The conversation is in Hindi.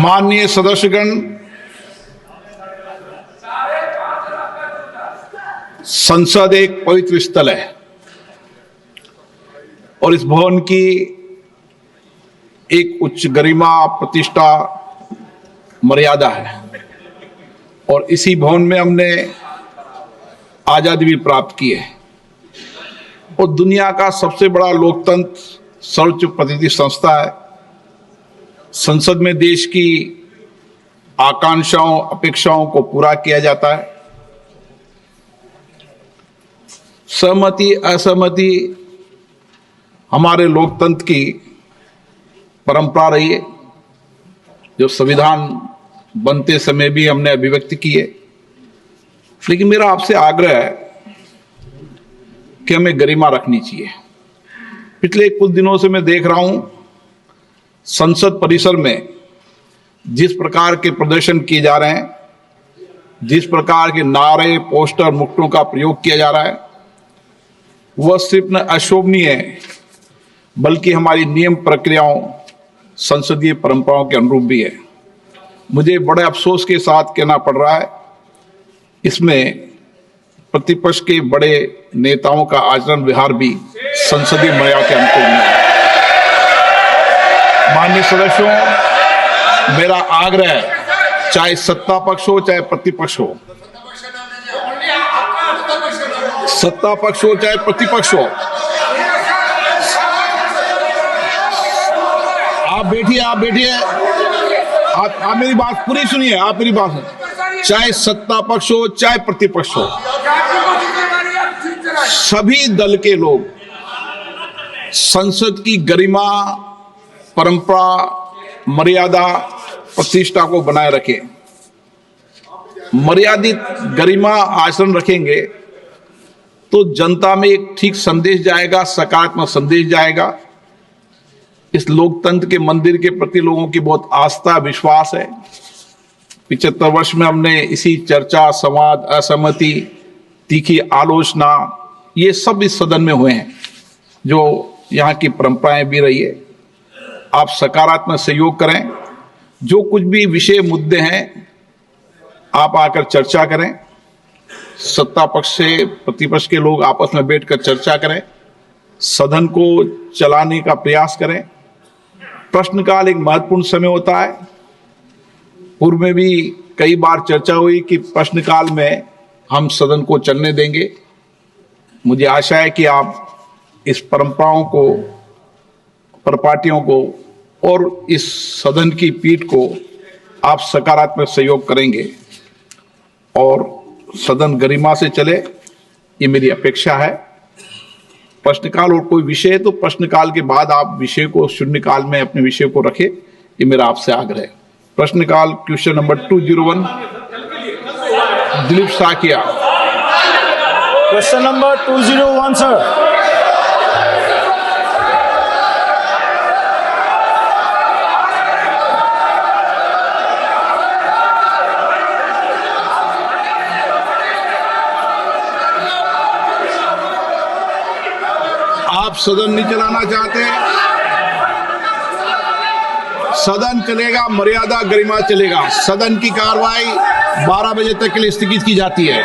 माननीय सदस्यगण, संसद एक पवित्र स्थल है और इस भवन की एक उच्च गरिमा, प्रतिष्ठा, मर्यादा है और इसी भवन में हमने आजादी भी प्राप्त की है और दुनिया का सबसे बड़ा लोकतंत्र सर्वोच्च प्रतिनिधि संस्था है। संसद में देश की आकांक्षाओं, अपेक्षाओं को पूरा किया जाता है। सहमति असहमति हमारे लोकतंत्र की परंपरा रही है, जो संविधान बनते समय भी हमने अभिव्यक्त की है। लेकिन मेरा आपसे आग्रह है कि हमें गरिमा रखनी चाहिए। पिछले कुछ दिनों से मैं देख रहा हूं संसद परिसर में जिस प्रकार के प्रदर्शन किए जा रहे हैं, जिस प्रकार के नारे, पोस्टर, मुक्तों का प्रयोग किया जा रहा है, वह सिर्फ न अशोभनीय है बल्कि हमारी नियम प्रक्रियाओं, संसदीय परंपराओं के अनुरूप भी है। मुझे बड़े अफसोस के साथ कहना पड़ रहा है, इसमें प्रतिपक्ष के बड़े नेताओं का आचरण व्यवहार भी संसदीय मर्यादा के अनुकूल नहीं है। माननीय सदस्यों, मेरा आग्रह है, चाहे सत्ता पक्ष हो चाहे प्रतिपक्ष हो, सत्ता पक्ष हो चाहे प्रतिपक्ष हो, आप बैठिए, आप मेरी बात पूरी सुनिए, आप मेरी बात, चाहे सत्ता पक्ष हो चाहे प्रतिपक्ष हो, सभी दल के लोग संसद की गरिमा, परंपरा, मर्यादा, प्रतिष्ठा को बनाए रखें। मर्यादित गरिमा आचरण रखेंगे तो जनता में एक ठीक संदेश जाएगा, सकारात्मक संदेश जाएगा। इस लोकतंत्र के मंदिर के प्रति लोगों की बहुत आस्था, विश्वास है। 75 वर्ष में हमने इसी चर्चा, संवाद, असहमति, तीखी आलोचना, ये सब इस सदन में हुए हैं, जो यहाँ की परंपराएं भी रही है। आप सकारात्मक सहयोग करें, जो कुछ भी विषय मुद्दे हैं आप आकर चर्चा करें। सत्ता पक्ष से प्रतिपक्ष के लोग आपस में बैठकर चर्चा करें, सदन को चलाने का प्रयास करें। प्रश्नकाल एक महत्वपूर्ण समय होता है। पूर्व में भी कई बार चर्चा हुई कि प्रश्नकाल में हम सदन को चलने देंगे। मुझे आशा है कि आप इस परंपराओं को, परिपाटियों को और इस सदन की पीठ को आप सकारात्मक सहयोग करेंगे और सदन गरिमा से चले, ये मेरी अपेक्षा है। प्रश्नकाल और कोई विषय है तो प्रश्नकाल के बाद आप विषय को शून्यकाल में अपने विषय को रखें, ये मेरा आपसे आग्रह है। प्रश्नकाल question number 201, Dilip Saikia. Question number 201 sir. आप सदन नहीं चलाना चाहते, सदन चलेगा, मर्यादा गरिमा चलेगा। सदन की कार्रवाई 12 बजे तक के लिए स्थगित की जाती है।